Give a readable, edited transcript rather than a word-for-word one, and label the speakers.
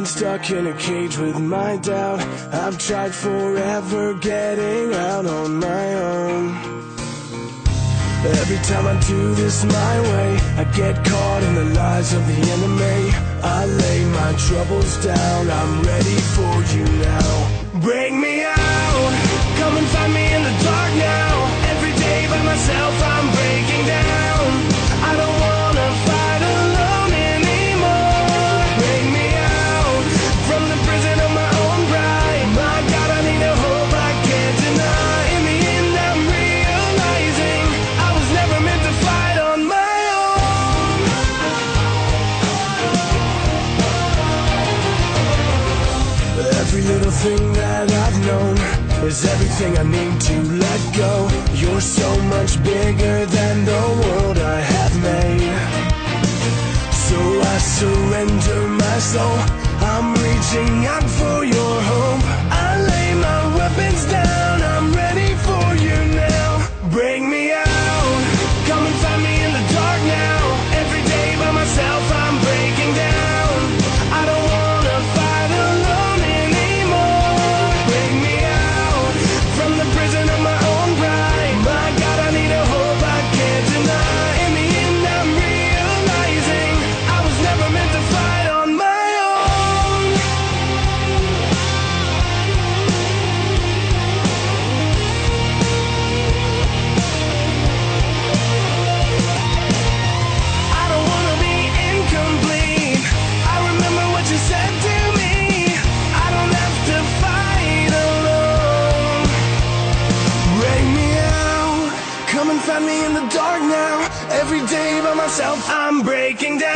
Speaker 1: been stuck in a cage with my doubt. I've tried forever getting out on my own. Every time I do this my way, I get caught in the lies of the enemy. I lay my troubles down, I'm ready for you now. Bring me out, come and find me in the dark now. Every day by myself I'm breaking down. I don't wanna fight alone anymore. Bring me out from the prison of my own pride. My God, I need a hope I can't deny. In the end I'm realizing I was never meant to fight on my own. Every little thing that I've known is everything I need to let go. You're so much bigger than the world I have made. So I surrender my soul, I'm reaching out for your hope. I lay my weapons down, I'm ready for you now. Bring me out, come and find me in the dark now. Every day by myself I'm breaking down. I don't wanna fight alone anymore. Bring me out from the prison of my own pride. My God, I need a hope I can't deny. In the end I'm realizing I was never meant to fight on my own. I don't wanna be incomplete. I remember what you said to me. I don't have to fight alone. Bring me out, come and find me in the dark now. Every day by myself I'm breaking down.